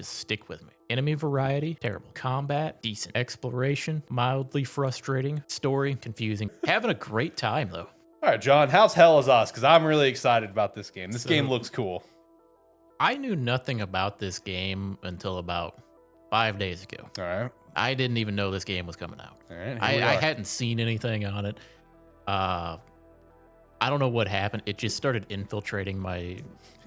just stick with me. Enemy variety, terrible. Combat, decent. Exploration, mildly frustrating. Story, confusing. Having a great time, though. All right, John, how's Hell is Us? Because I'm really excited about this game. This game looks cool. I knew nothing about this game until about 5 days ago. All right. I didn't even know this game was coming out. All right. I hadn't seen anything on it. I don't know what happened. It just started infiltrating my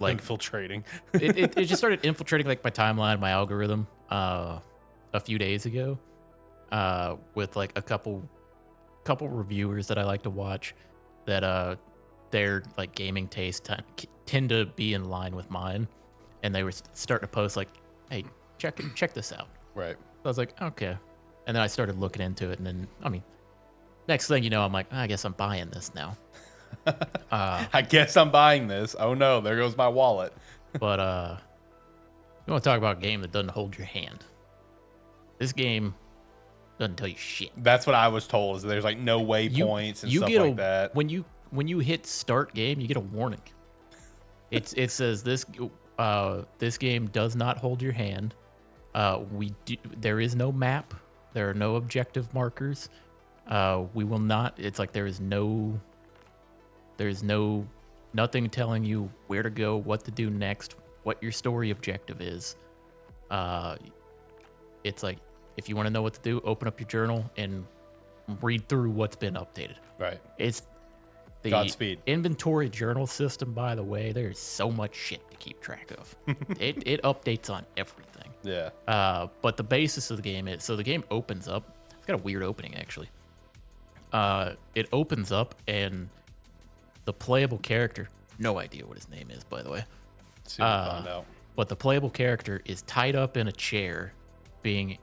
infiltrating. it just started infiltrating like my timeline, my algorithm a few days ago with like a couple reviewers that I like to watch that their like gaming taste tend to be in line with mine, and they were starting to post like, hey, check this out. Right. So I was like, okay. And then I started looking into it, and then, I mean, next thing you know, I'm like, I guess I'm buying this now. I guess I'm buying this. Oh no, there goes my wallet. But you want to talk about a game that doesn't hold your hand. This game doesn't tell you shit. That's what I was told, is there's like no waypoints and stuff like that. When you hit start game, you get a warning. It says this game does not hold your hand. There is no map. There are no objective markers. We will not. It's like there's nothing telling you where to go, what to do next, what your story objective is. It's like, if you want to know what to do, open up your journal and read through what's been updated. Right. It's the Godspeed. inventory journal system, by the way. There's so much shit to keep track of. it updates on everything. Yeah. But the basis of the game is, so the game opens up. It's got a weird opening, actually. It opens up and the playable character, no idea what his name is, by the way. See what we find out. But the playable character is tied up in a chair being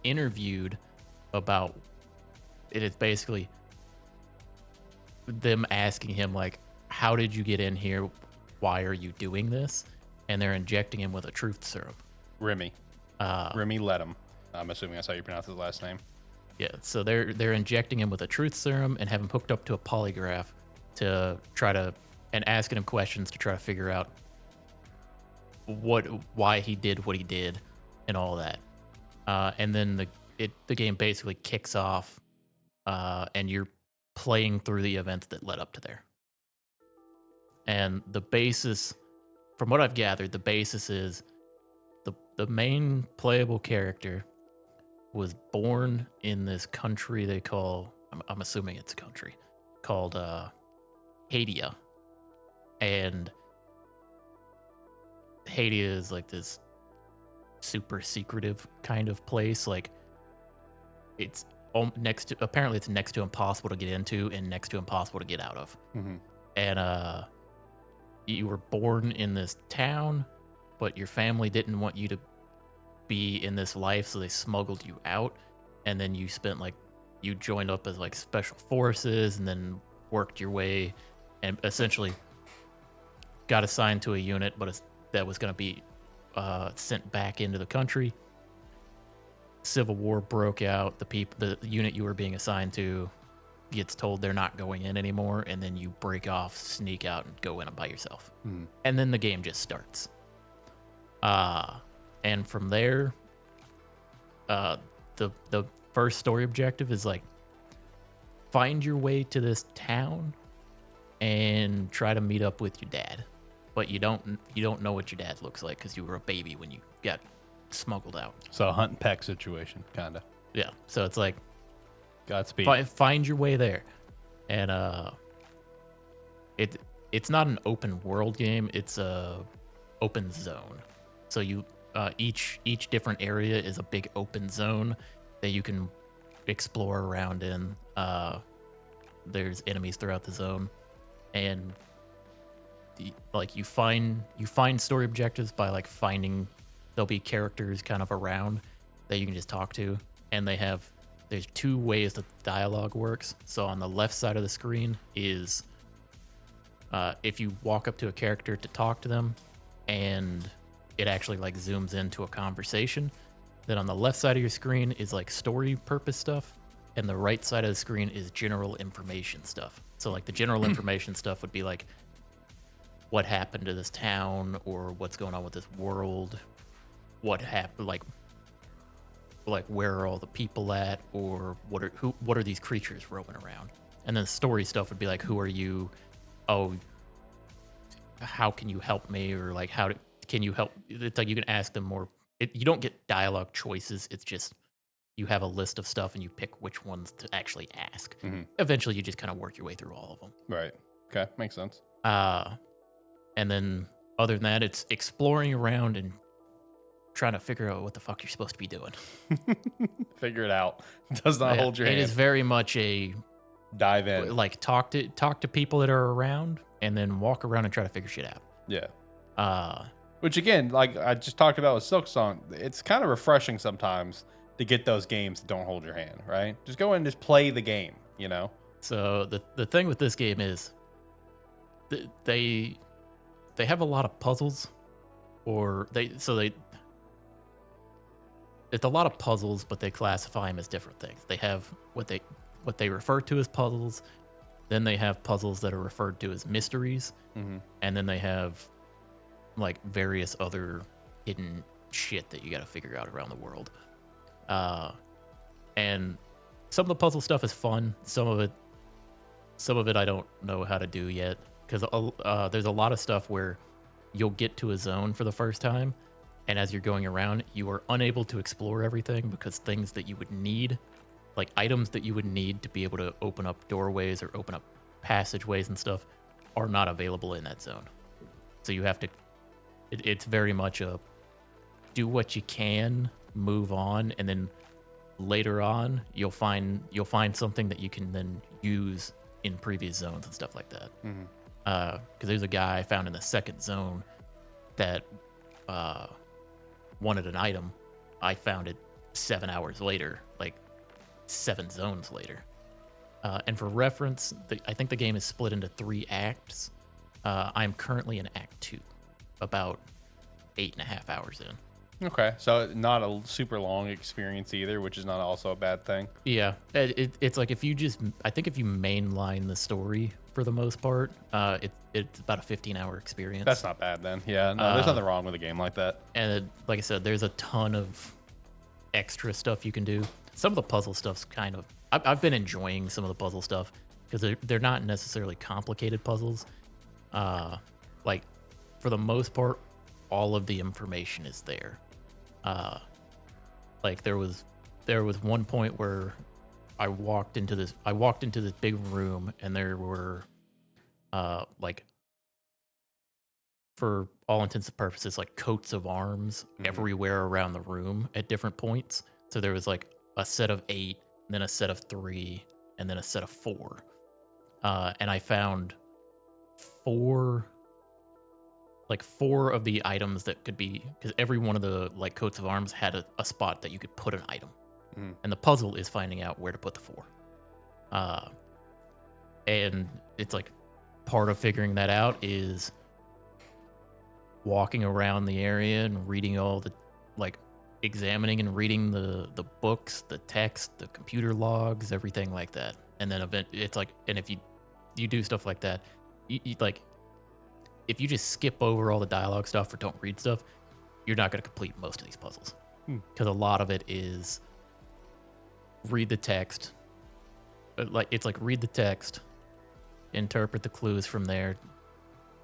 interviewed about, it is basically them asking him, like, how did you get in here? Why are you doing this? And they're injecting him with a truth serum. Remy. Remy Ledham. I'm assuming that's how you pronounce his last name. Yeah, so they're injecting him with a truth serum and have him hooked up to a polygraph to try to, and asking him questions to try to figure out why he did what he did and all that. And then the game basically kicks off, and you're playing through the events that led up to there. And the basis, from what I've gathered, the basis is the main playable character was born in this country they call, I'm assuming it's a country, called Hadia. And Hadia is like this super secretive kind of place. Like, it's apparently it's next to impossible to get into and next to impossible to get out of. Mm-hmm. And you were born in this town, but your family didn't want you to be in this life, so they smuggled you out. And then you you joined up as like special forces, and then worked your way and essentially got assigned to a unit, but that was going to be sent back into the country. Civil War broke out. The unit you were being assigned to gets told they're not going in anymore, and then you break off, sneak out, and go in by yourself. Mm. And then the game just starts. And from there, the first story objective is like, find your way to this town and try to meet up with your dad. But you don't know what your dad looks like because you were a baby when you got smuggled out. So a hunt and peck situation, kind of. Yeah. So it's like, Godspeed. find your way there. And it's not an open world game. It's a open zone. So you each different area is a big open zone that you can explore around in. There's enemies throughout the zone, and you find story objectives by like finding, there'll be characters kind of around that you can just talk to, and there's two ways that dialogue works. So on the left side of the screen is if you walk up to a character to talk to them, and it actually like zooms into a conversation. Then on the left side of your screen is like story purpose stuff, and the right side of the screen is general information stuff. So like the general information stuff would be like what happened to this town or what's going on with this world, what happened, like where are all the people at, or what are these creatures roaming around? And then story stuff would be like, who are you? Oh, how can you help me? Or like, can you help? It's like you can ask them more. You don't get dialogue choices. It's just you have a list of stuff and you pick which ones to actually ask. Eventually, you just kind of work your way through all of them. Right. Okay. Makes sense. And then other than that, it's exploring around and trying to figure out what the fuck you're supposed to be doing. Figure it out. Does not hold your hand. It is very much a dive in. Like talk to people that are around and then walk around and try to figure shit out. Yeah. Which again, like I just talked about with Silksong, it's kind of refreshing sometimes to get those games that don't hold your hand, right? Just go in and just play the game, you know? So the thing with this game is they have a lot of puzzles, it's a lot of puzzles, but they classify them as different things. They have what they refer to as puzzles, then they have puzzles that are referred to as mysteries, and then they have like various other hidden shit that you got to figure out around the world. And some of the puzzle stuff is fun. Some of it I don't know how to do yet, because there's a lot of stuff where you'll get to a zone for the first time, and as you're going around, you are unable to explore everything because things that you would need, like items that you would need to be able to open up doorways or open up passageways and stuff, are not available in that zone. So you have to, it's very much a do what you can, move on, and then later on you'll find something that you can then use in previous zones and stuff like that. Because there's a guy I found in the second zone that wanted an item. I found it 7 hours later, like 7 zones later. And for reference, I think the game is split into 3 acts. I'm currently in Act 2, about 8.5 hours in. Okay, so not a super long experience either, which is not also a bad thing. Yeah, it's like if you mainline the story for the most part, it's about a 15-hour experience. That's not bad then. Yeah, no, there's nothing wrong with a game like that. And like I said, there's a ton of extra stuff you can do. Some of the puzzle stuff's kind of... I've been enjoying some of the puzzle stuff because they're not necessarily complicated puzzles. Like, for the most part, all of the information is there. Like there was one point where I walked into this big room, and there were like, for all intents and purposes, like coats of arms everywhere around the room at different points. So there was like a set of 8, then a set of 3, and then a set of 4. And I found 4 of the items that could be, because every one of the like coats of arms had a spot that you could put an item. And the puzzle is finding out where to put the 4. And it's like part of figuring that out is walking around the area and reading all the, like, examining and reading the books, the text, the computer logs, everything like that. And then it's like, and if you do stuff like that, you like, if you just skip over all the dialogue stuff or don't read stuff, you're not going to complete most of these puzzles. Because a lot of it is read the text. It's like read the text, interpret the clues from there.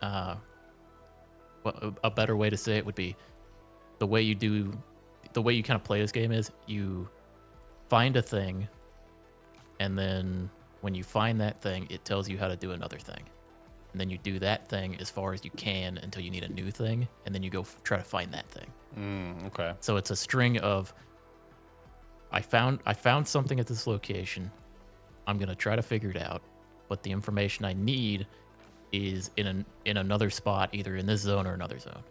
A better way to say it would be the way you kind of play this game is you find a thing, and then when you find that thing, it tells you how to do another thing. And then you do that thing as far as you can until you need a new thing, and then you go try to find that thing. Okay. So it's a string of, I found something at this location. I'm gonna try to figure it out, but the information I need is in another spot, either in this zone or another zone.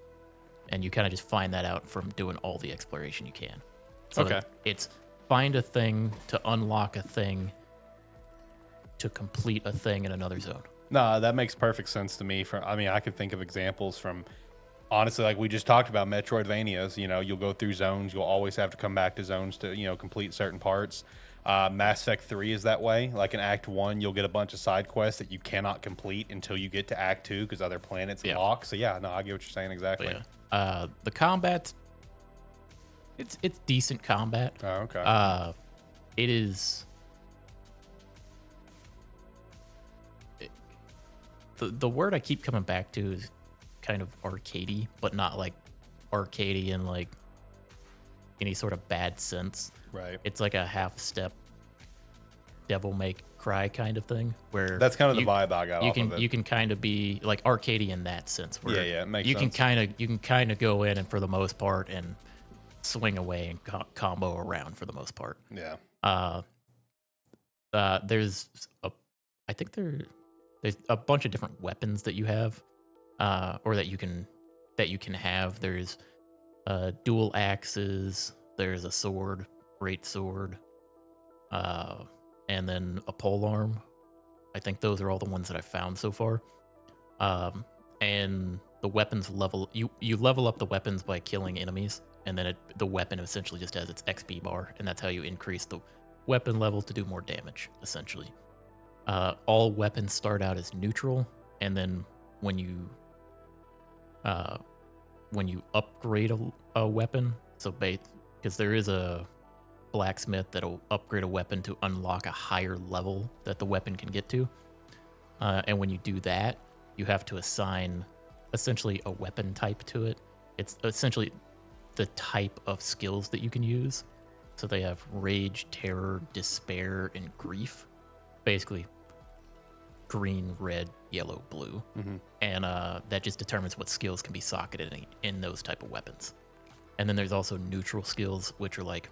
And you kind of just find that out from doing all the exploration you can. So okay. It's find a thing to unlock a thing to complete a thing in another zone. No, that makes perfect sense to me. I can think of examples from, honestly, like we just talked about Metroidvanias. You know, you'll go through zones. You'll always have to come back to zones to, complete certain parts. Mass Effect 3 is that way. Like in Act 1, you'll get a bunch of side quests that you cannot complete until you get to Act 2 because other planets lock. So yeah, no, I get what you're saying exactly. Yeah. The combat's It's decent combat. Oh, okay. It is the word I keep coming back to is kind of arcadey, but not like arcadey in like any sort of bad sense. Right. It's like a half step devil may cry kind of thing where That's kind of the vibe I got you off can of it. you can kind of be like arcadey in that sense where Yeah, it makes you sense. you can kind of go in and for the most part and swing away and combo around for the most part. Yeah. Uh, there's a, I think there's a bunch of different weapons that you have, or that you can have. There's dual axes. There's a sword, great sword, and then a pole arm. I think those are all the ones that I've found so far. And the weapons level you level up the weapons by killing enemies, and then the weapon essentially just has its XP bar, and that's how you increase the weapon level to do more damage. Essentially, all weapons start out as neutral, and then when you upgrade a weapon, so because there is a blacksmith that'll upgrade a weapon to unlock a higher level that the weapon can get to. And when you do that, you have to assign essentially a weapon type to it. It's essentially the type of skills that you can use. So they have rage, terror, despair, and grief. Basically, green, red, yellow, blue. And that just determines what skills can be socketed in those type of weapons. And then there's also neutral skills, which are like,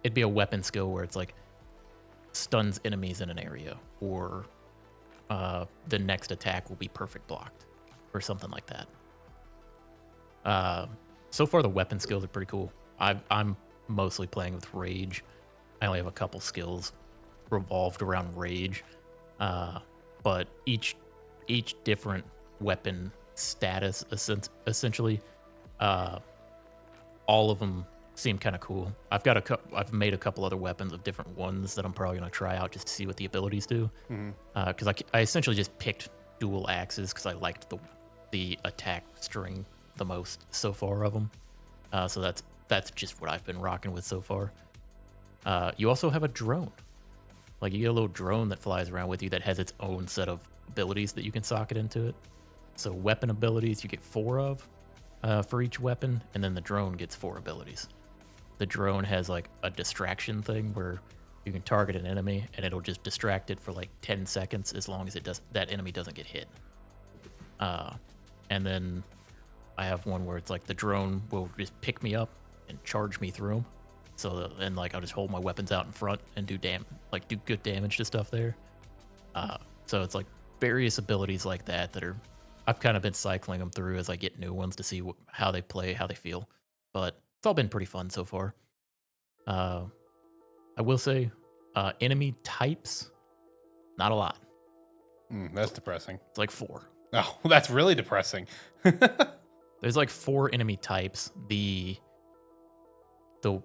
it'd be a weapon skill where it's like stuns enemies in an area, or the next attack will be perfect blocked, or something like that. So far, the weapon skills are pretty cool. I'm mostly playing with rage. I only have a couple skills revolved around rage, but each different weapon status essentially, all of them seem kind of cool. I've made a couple other weapons of different ones that I'm probably gonna try out just to see what the abilities do. Because I essentially just picked dual axes because I liked the attack string the most so far of them. So that's just what I've been rocking with so far. You also have a drone. Like, you get a little drone that flies around with you that has its own set of abilities that you can socket into it. So weapon abilities you get 4 of for each weapon, and then the drone gets 4 abilities. The drone has like a distraction thing where you can target an enemy and it'll just distract it for like 10 seconds as long as that enemy doesn't get hit. And then I have one where it's like the drone will just pick me up and charge me through them. So and like I'll just hold my weapons out in front and do good damage to stuff there. So it's like various abilities like that I've kind of been cycling them through as I get new ones to see how they play, how they feel. But it's all been pretty fun so far. I will say, enemy types, not a lot. That's depressing. It's like 4. Oh, that's really depressing. There's like 4 enemy types. The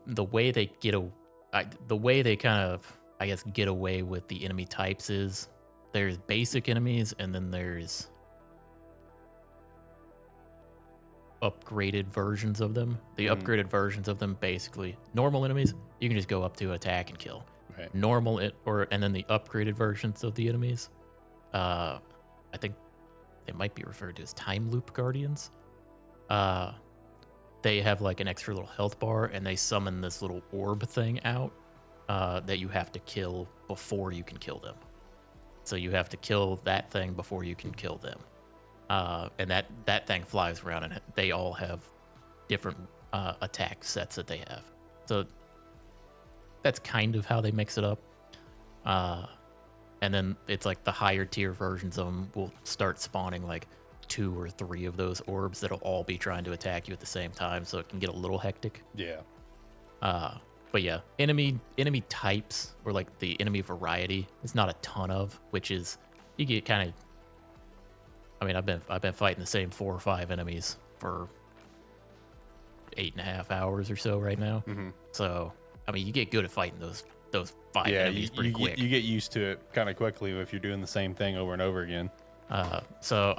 way they the way they kind of, I guess, get away with the enemy types is there's basic enemies, and then there's upgraded versions of them. The upgraded versions of them, basically normal enemies, you can just go up to attack and kill. Right. And then the upgraded versions of the enemies, I think they might be referred to as time loop guardians. They have like an extra little health bar, and they summon this little orb thing out that you have to kill before you can kill them. So you have to kill that thing before you can kill them. And that thing flies around, and they all have different attack sets that they have. So that's kind of how they mix it up. And then it's like the higher tier versions of them will start spawning like 2 or 3 of those orbs that'll all be trying to attack you at the same time, so it can get a little hectic. Yeah. But yeah, enemy types, or like the enemy variety, is not a ton of, which is, you get kind of, I mean, I've been fighting the same 4 or 5 enemies for 8.5 hours or so right now. So I mean, you get good at fighting those 5 enemies pretty quick. You get used to it kind of quickly if you're doing the same thing over and over again. So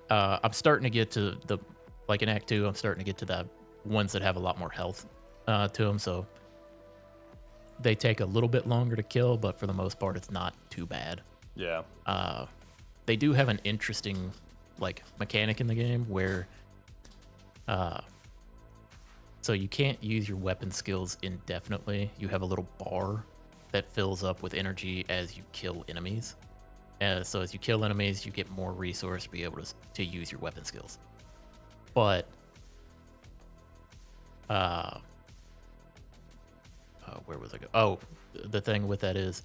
I'm starting to get to like in Act 2, I'm starting to get to ones that have a lot more health to them, so they take a little bit longer to kill, but for the most part, it's not too bad. Yeah. They do have an interesting like mechanic in the game where so you can't use your weapon skills indefinitely. You have a little bar that fills up with energy as you kill enemies. So as you kill enemies, you get more resource to be able to use your weapon skills. But where was I go? Oh, the thing with that is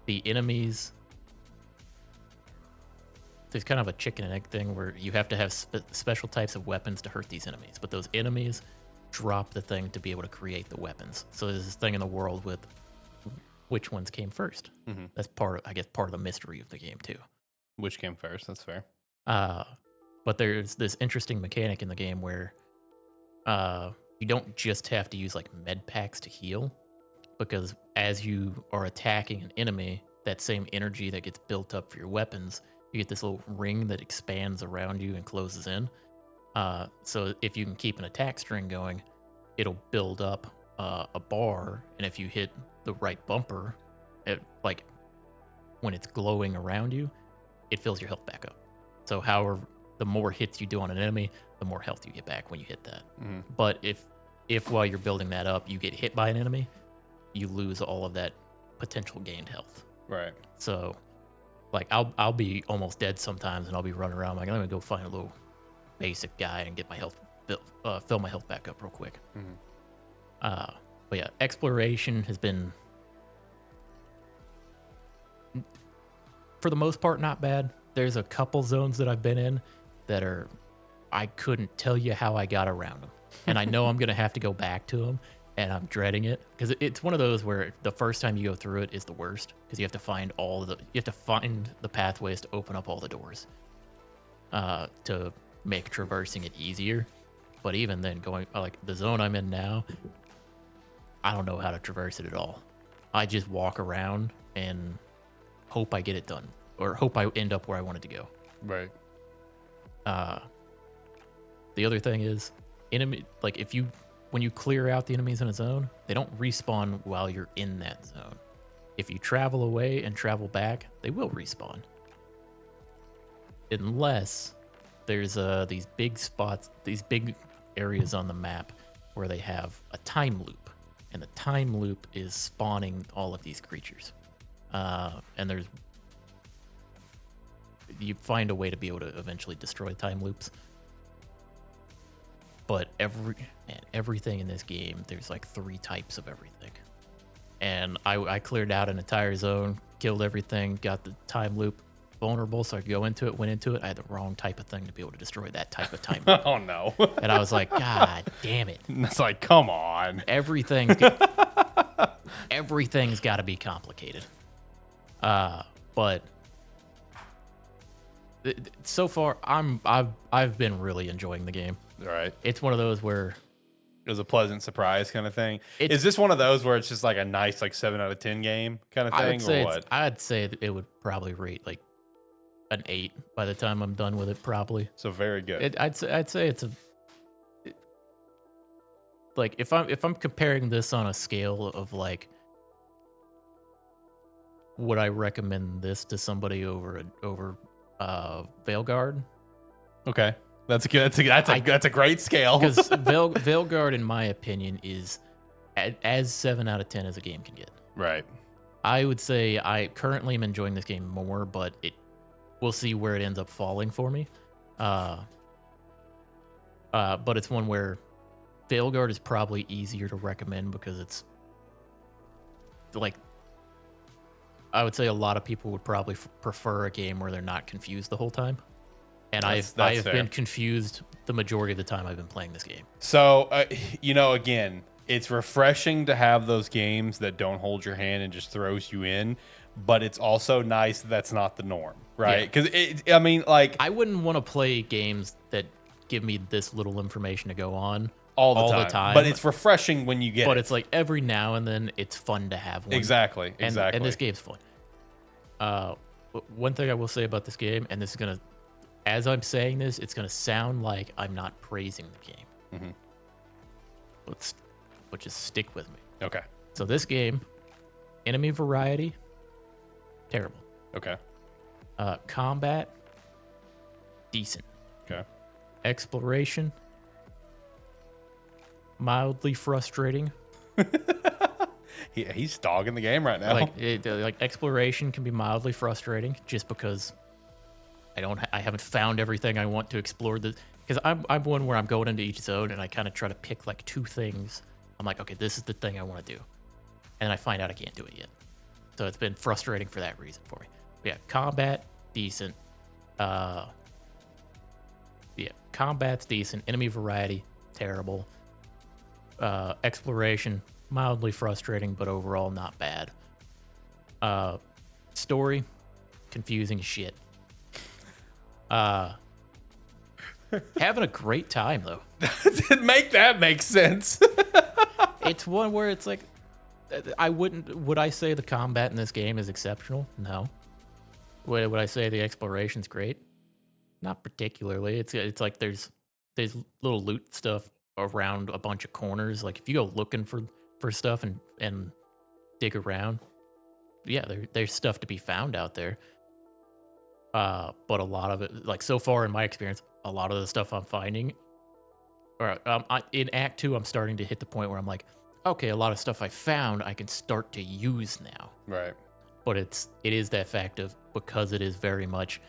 the enemies. There's kind of a chicken and egg thing where you have to have special types of weapons to hurt these enemies, but those enemies drop the thing to be able to create the weapons. So there's this thing in the world with which ones came first. That's part of the mystery of the game too. Which came first? That's fair. But there's this interesting mechanic in the game where you don't just have to use like med packs to heal, because as you are attacking an enemy, that same energy that gets built up for your weapons, you get this little ring that expands around you and closes in. So if you can keep an attack string going, it'll build up a bar, and if you hit the right bumper, like when it's glowing around you, it fills your health back up. So however, the more hits you do on an enemy, the more health you get back when you hit that. But if while you're building that up, you get hit by an enemy, you lose all of that potential gained health. Right. So like I'll be almost dead sometimes, and I'll be running around like, let me go find a little basic guy and get my health, fill my health back up real quick. But yeah, exploration has been, for the most part, not bad. There's a couple zones that I've been in that I couldn't tell you how I got around them, and I know I'm gonna have to go back to them, and I'm dreading it because it's one of those where the first time you go through it is the worst, because you have to find the pathways to open up all the doors to make traversing it easier. But even then, going like the zone I'm in now, I don't know how to traverse it at all. I just walk around and hope I get it done, or hope I end up where I wanted to go. Right. The other thing is, when you clear out the enemies in a zone, they don't respawn while you're in that zone. If you travel away and travel back, they will respawn. Unless there's these big spots, these big areas on the map where they have a time loop, and the time loop is spawning all of these creatures. And you find a way to be able to eventually destroy time loops. But everything in this game, there's like 3 types of everything. And I cleared out an entire zone, killed everything, got the time loop vulnerable, so I could go into it, went into it. I had the wrong type of thing to be able to destroy that type of time loop. Oh, no. And I was like, God damn it. It's like, come on. Everything's got to be complicated. But so far, I've been really enjoying the game. Right. It's one of those where it was a pleasant surprise kind of thing. Is this one of those where it's just like a nice like 7 out of 10 game kind of thing, or what? I'd say that it would probably rate like an 8 by the time I'm done with it, probably. So very good. I'd say it's like if I'm comparing this on a scale of like, would I recommend this to somebody over Veilguard? Okay. That's good. That's a great scale. Because Veilguard, in my opinion, is as 7 out of 10 as a game can get. Right. I would say I currently am enjoying this game more, but we'll see where it ends up falling for me. But it's one where Veilguard is probably easier to recommend because it's like, I would say a lot of people would probably prefer a game where they're not confused the whole time. And I have been confused the majority of the time I've been playing this game. So, again, it's refreshing to have those games that don't hold your hand and just throws you in, but it's also nice that's not the norm, right? Because, I wouldn't want to play games that give me this little information to go on all the time. But it's refreshing when you get it. But it's like every now and then it's fun to have one. Exactly. And this game's fun. One thing I will say about this game, and this is going to, as I'm saying this, it's going to sound like I'm not praising the game. but just stick with me. Okay. So this game, enemy variety, terrible. Okay. Combat, decent. Okay. Exploration, mildly frustrating. He's dogging the game right now. Like exploration can be mildly frustrating just because I haven't found everything I want to explore. Because I'm one where I'm going into each zone and I kind of try to pick like 2 things. I'm like, okay, this is the thing I want to do, and I find out I can't do it yet. So it's been frustrating for that reason for me. But yeah, combat decent. Yeah, combat's decent. Enemy variety terrible. Exploration mildly frustrating, but overall not bad. Story confusing as shit. Having a great time though. Make that make sense. It's one where it's like, would I say the combat in this game is exceptional? No. Would I say the exploration's great? Not particularly. It's like there's little loot stuff around a bunch of corners. Like if you go looking for stuff and dig around, yeah, there's stuff to be found out there. But a lot of it, like so far in my experience, a lot of the stuff I'm finding, or in Act 2, I'm starting to hit the point where I'm like, okay, a lot of stuff I found I can start to use now. Right. But it is that fact of, because it is very much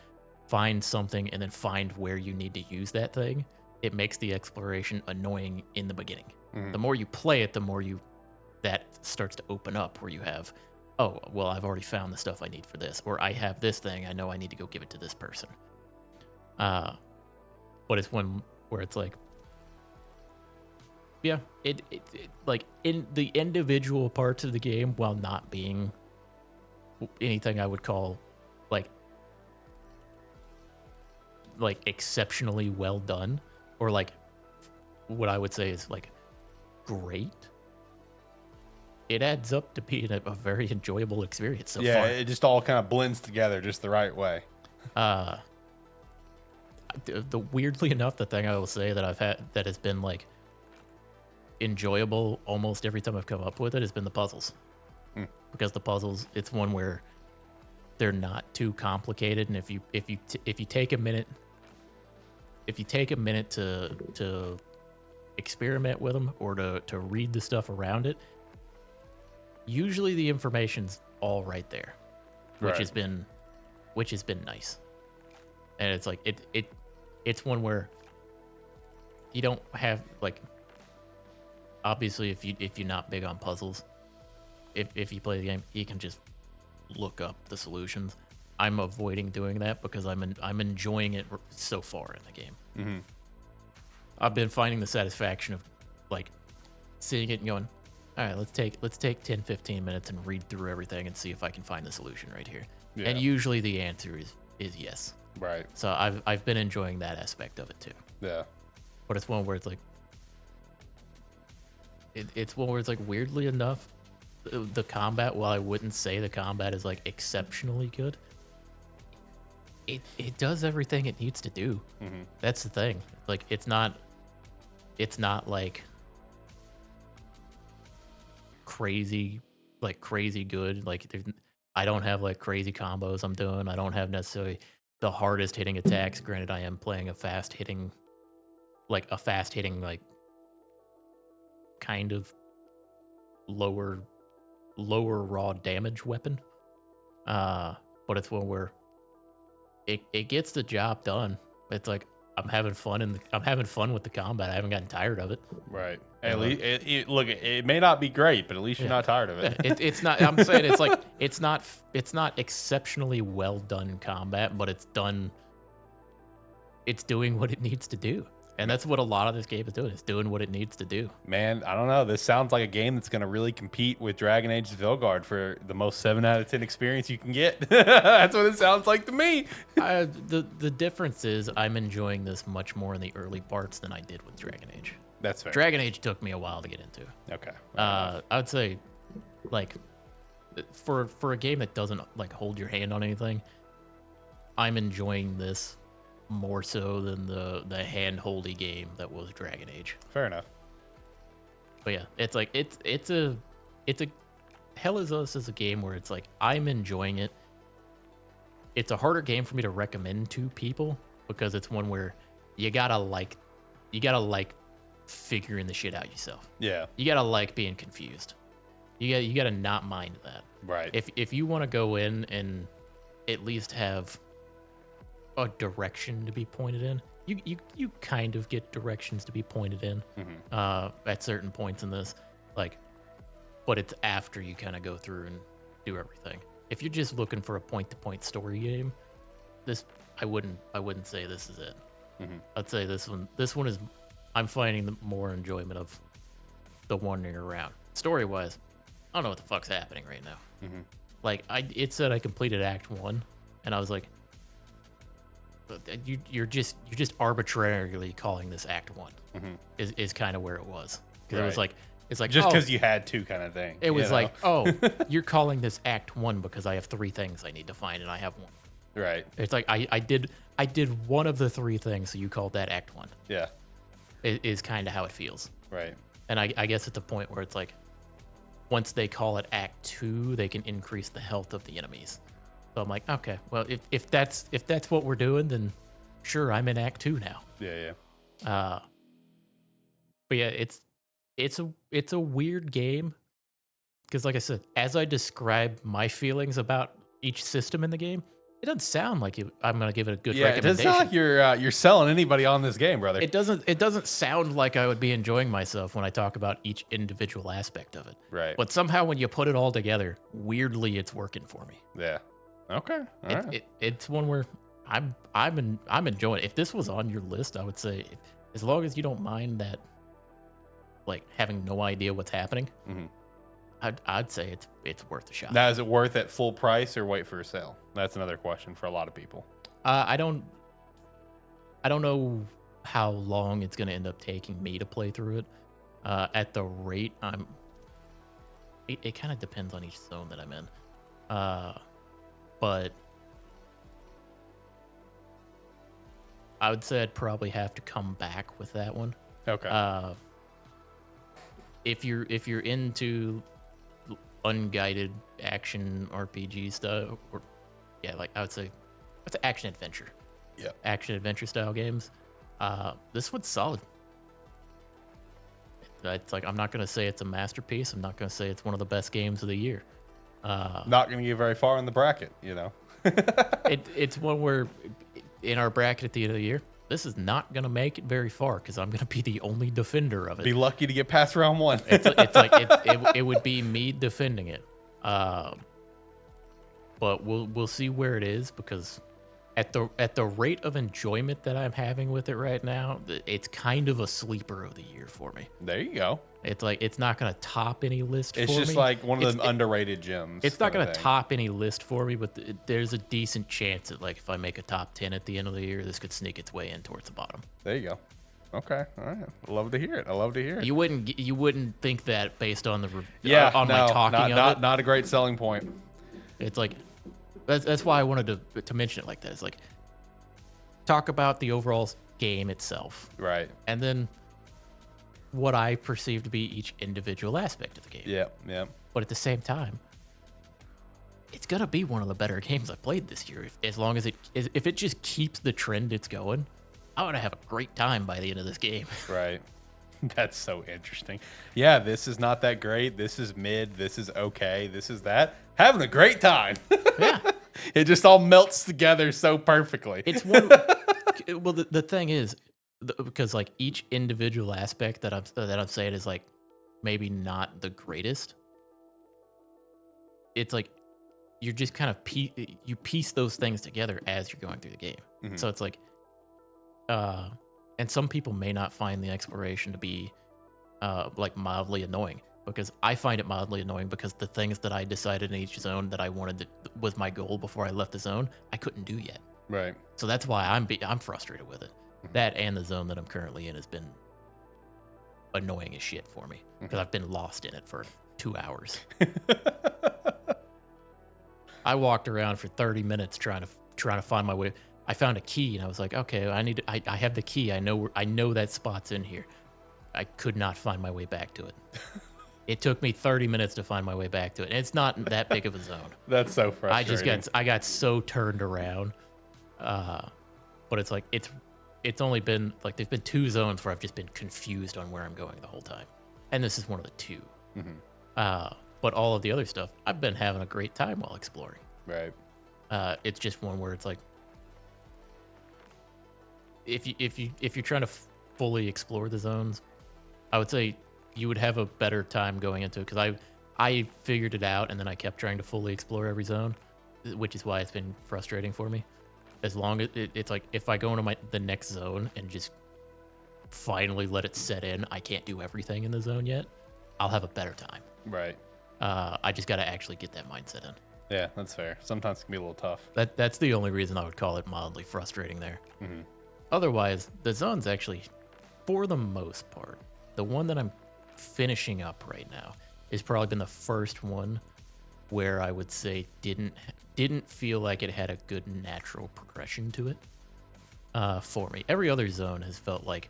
find something and then find where you need to use that thing. It makes the exploration annoying in the beginning. Mm-hmm. The more you play it, the more that starts to open up, where you have, oh, well, I've already found the stuff I need for this, or I have this thing, I know I need to go give it to this person. But it's one where it's like, yeah, it like in the individual parts of the game, while not being anything I would call like exceptionally well done, or like what I would say is like great, it adds up to being a very enjoyable experience so far. Yeah, it just all kind of blends together just the right way. The weirdly enough, the thing I will say that I've had that has been like enjoyable almost every time I've come up with it has been the puzzles. Because the puzzles, it's one where they're not too complicated, and if you take a minute to experiment with them, or to read the stuff around it, usually the information's all right there, which has been nice. And it's like it's one where you don't have, like, obviously if you're not big on puzzles, if you play the game, you can just look up the solutions. I'm avoiding doing that because I'm enjoying it so far in the game. Mm-hmm. I've been finding the satisfaction of like seeing it and going, all right, let's take 10-15 minutes and read through everything and see if I can find the solution right here. Yeah. And usually the answer is yes. Right. So I've been enjoying that aspect of it too. Yeah. But it's one where it's like, it's one where it's like, weirdly enough, the combat, while I wouldn't say the combat is like exceptionally good, it does everything it needs to do. Mm-hmm. That's the thing. Like it's not like crazy good. Like I don't have like crazy combos I'm doing. I don't have necessarily the hardest hitting attacks. Granted, I am playing a fast hitting like kind of lower raw damage weapon. But it's one where it gets the job done. It's like I'm having fun with the combat. I haven't gotten tired of it. Right. At least it may not be great, but at least you're not tired of it. It's not. I'm saying it's like it's not exceptionally well done combat, but it's done. It's doing what it needs to do. And that's what a lot of this game is doing. It's doing what it needs to do. Man, I don't know. This sounds like a game that's going to really compete with Dragon Age Vilgard for the most 7 out of 10 experience you can get. That's what it sounds like to me. The difference is I'm enjoying this much more in the early parts than I did with Dragon Age. That's fair. Dragon Age took me a while to get into. Okay. I would say, like, for a game that doesn't like hold your hand on anything, I'm enjoying this more so than the hand-holdy game that was Dragon Age. Fair enough. But yeah, it's like it's a Hell is Us is a game where it's like I'm enjoying it. It's a harder game for me to recommend to people because it's one where you gotta like figuring the shit out yourself. Yeah. You gotta like being confused. You gotta not mind that. Right. If you want to go in and at least have a direction to be pointed in, you kind of get directions to be pointed in at certain points in this, like, but it's after you kind of go through and do everything. If you're just looking for a point-to-point story game, I wouldn't say this is it. I'd say this one is, I'm finding the more enjoyment of the wandering around. Story-wise, I don't know what the fuck's happening right now. Like, it said I completed Act 1, and I was like, you're just arbitrarily calling this Act 1 is kind of where it was. Because it was like, it's like just because you had to kind of thing. It was like, oh, you're calling this Act 1 because I have 3 things I need to find and I have 1. Right. It's like I did one of the 3 things, so you called that Act 1. Yeah. Is kind of how it feels. Right. And I guess at the point where it's like, once they call it Act 2, they can increase the health of the enemies. So I'm like, okay, well, if that's what we're doing, then sure, I'm in Act 2 now. Yeah. But yeah, it's a weird game because, like I said, as I describe my feelings about each system in the game, it doesn't sound like I'm gonna give it a good recommendation. It doesn't sound like you're selling anybody on this game, brother. It doesn't sound like I would be enjoying myself when I talk about each individual aspect of it. Right. But somehow when you put it all together, weirdly, it's working for me. Yeah. Okay. All right. It's one where I'm enjoying it. If this was on your list, I would say, as long as you don't mind that, like, having no idea what's happening, I'd say it's worth a shot. Now, is it worth at full price or wait for a sale? That's another question for a lot of people. I don't know how long it's going to end up taking me to play through it. At the rate it kind of depends on each zone that I'm in. But I would say I'd probably have to come back with that one. Okay. If you're into unguided action RPG stuff, or like I would say, it's action adventure. Yeah. Action adventure style games. This one's solid. It's like, I'm not gonna say it's a masterpiece. I'm not gonna say it's one of the best games of the year. Not gonna get very far in the bracket, you know. It's one where in our bracket at the end of the year, this is not going to make it very far because I'm going to be the only defender of it. Be lucky to get past round 1. It's like it would be me defending it. But we'll see where it is, because at the rate of enjoyment that I'm having with it right now, it's kind of a sleeper of the year for me. There you go. It's like, it's not going to top any list it's for me. It's just like one of them underrated gems. It's not going to top any list for me, but there's a decent chance that, like, if I make a top 10 at the end of the year, this could sneak its way in towards the bottom. There you go. Okay. All right. I love to hear it. You wouldn't think that based on the my talking of it. Not a great selling point. It's like, that's why I wanted to mention it like that. It's like, talk about the overall game itself. Right. And then what I perceive to be each individual aspect of the game. Yeah. But at the same time, it's gonna be one of the better games I've played this year. As long as if it just keeps the trend it's going, I'm gonna have a great time by the end of this game. Right. That's so interesting. Yeah, this is not that great. This is mid. This is okay. This is that. Having a great time. Yeah. It just all melts together so perfectly. It's one. Well, the thing is, because like each individual aspect that I'm saying is like maybe not the greatest. It's like you're just kind of you piece those things together as you're going through the game. Mhm. So it's like, and some people may not find the exploration to be like mildly annoying, because I find it mildly annoying because the things that I decided in each zone that I wanted was my goal before I left the zone, I couldn't do yet. Right. So that's why I'm frustrated with it. That and the zone that I'm currently in has been annoying as shit for me, because I've been lost in it for 2 hours. I walked around for 30 minutes trying to find my way. I found a key and I was like, okay, I have the key. I know that spot's in here. I could not find my way back to it. It took me 30 minutes to find my way back to it. And it's not that big of a zone. That's so frustrating. I got so turned around. But it's like it's only been like there's been 2 zones where I've just been confused on where I'm going the whole time. And this is one of the 2. But all of the other stuff, I've been having a great time while exploring. Right. It's just one where it's like if you're trying to fully explore the zones, I would say you would have a better time going into it because I figured it out and then I kept trying to fully explore every zone, which is why it's been frustrating for me. As long as it's like if I go into the next zone and just finally let it set in, I can't do everything in the zone yet. I'll have a better time. Right. I just got to actually get that mindset in. Yeah, that's fair. Sometimes it can be a little tough. That's the only reason I would call it mildly frustrating there. Otherwise, the zone's actually, for the most part, the one that I'm finishing up right now has probably been the first one where I would say didn't feel like it had a good natural progression to it for me. Every other zone has felt like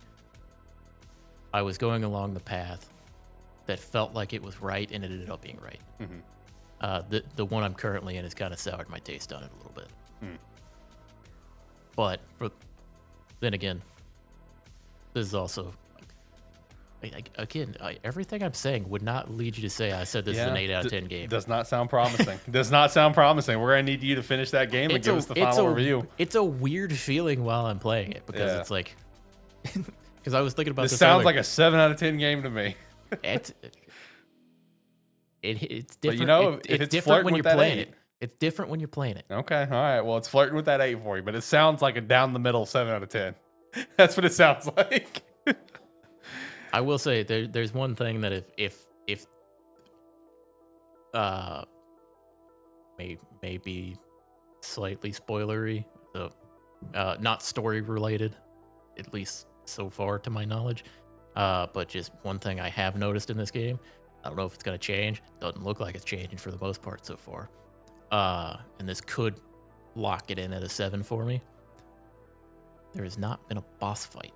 I was going along the path that felt like it was right and it ended up being right. The one I'm currently in has kind of soured my taste on it a little bit. But then again, this is also everything I'm saying would not lead you to say I said this is an 8 out of 10 game. Does not sound promising. Does not sound promising. We're gonna need you to finish that game and give us the final review. It's a weird feeling while I'm playing it because it's like because I was thinking about this. Sounds like a 7 out of 10 game to me. It's different. But you know, if it's different when you're playing 8. it. It's different when you're playing it. Okay, all right. Well, it's flirting with that 8 for you, but it sounds like a down the middle 7 out of 10. That's what it sounds like. I will say there's one thing that if may be slightly spoilery, so not story related, at least so far to my knowledge, but just one thing I have noticed in this game. I don't know if it's gonna change. Doesn't look like it's changing for the most part so far. And this could lock it in at a 7 for me. There has not been a boss fight.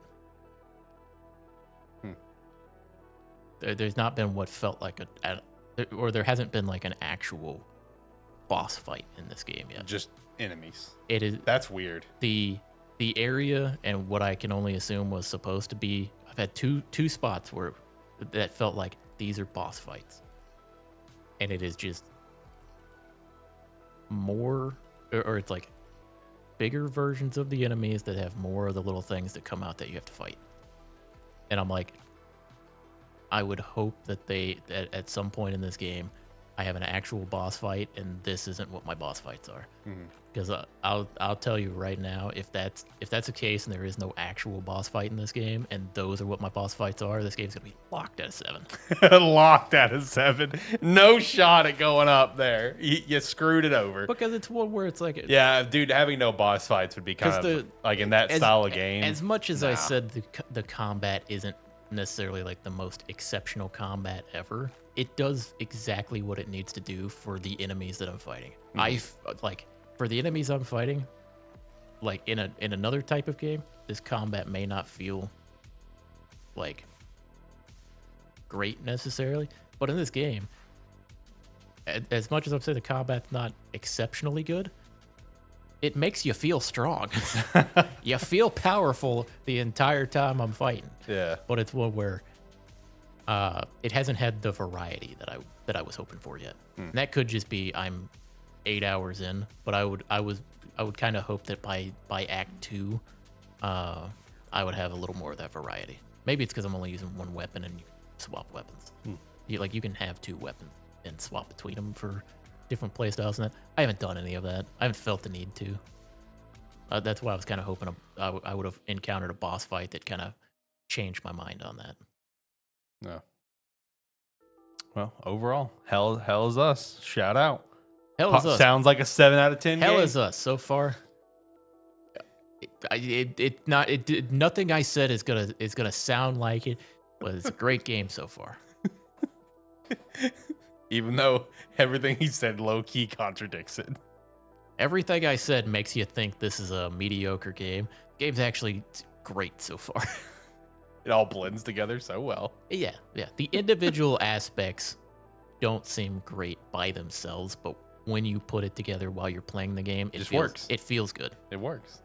There's not been what felt like or there hasn't been like an actual boss fight in this game yet. Just enemies. It is. That's weird. The area and what I can only assume was supposed to be. I've had two spots where that felt like these are boss fights, and it is just more, or it's like bigger versions of the enemies that have more of the little things that come out that you have to fight. And I'm like, I would hope that that at some point in this game, I have an actual boss fight, and this isn't what my boss fights are. Because I'll tell you right now, if that's the case, and there is no actual boss fight in this game, and those are what my boss fights are, this game's gonna be locked at a 7. Locked at a 7. No shot at going up there. You screwed it over. Because it's one where it's like, yeah, dude, having no boss fights would be kind of like in that style of game. As much as I said the combat isn't necessarily like the most exceptional combat ever, it does exactly what it needs to do for the enemies that I'm fighting. For the enemies I'm fighting, like in another type of game, this combat may not feel like great necessarily, but in this game, as much as I'm saying the combat's not exceptionally good, it makes you feel strong. You feel powerful the entire time I'm fighting. Yeah. But it's one where it hasn't had the variety that I was hoping for yet. And that could just be I'm 8 hours in, but I would kind of hope that by Act 2, I would have a little more of that variety. Maybe it's because I'm only using one weapon and you swap weapons. You can have 2 weapons and swap between them for different play styles and that. I haven't done any of that. I haven't felt the need to. That's why I was kind of hoping I would have encountered a boss fight that kind of changed my mind on that. No. Well, overall, hell is us. Shout out. Hell is us. Sounds like a 7 out of 10 Hell game. is us so far. Nothing I said is gonna sound like it, but it's a great game so far. Even though everything he said low key contradicts it. Everything I said makes you think this is a mediocre game. Game's actually great so far. It all blends together so well. Yeah, yeah. The individual aspects don't seem great by themselves, but when you put it together while you're playing the game, Just works. It feels good. It works.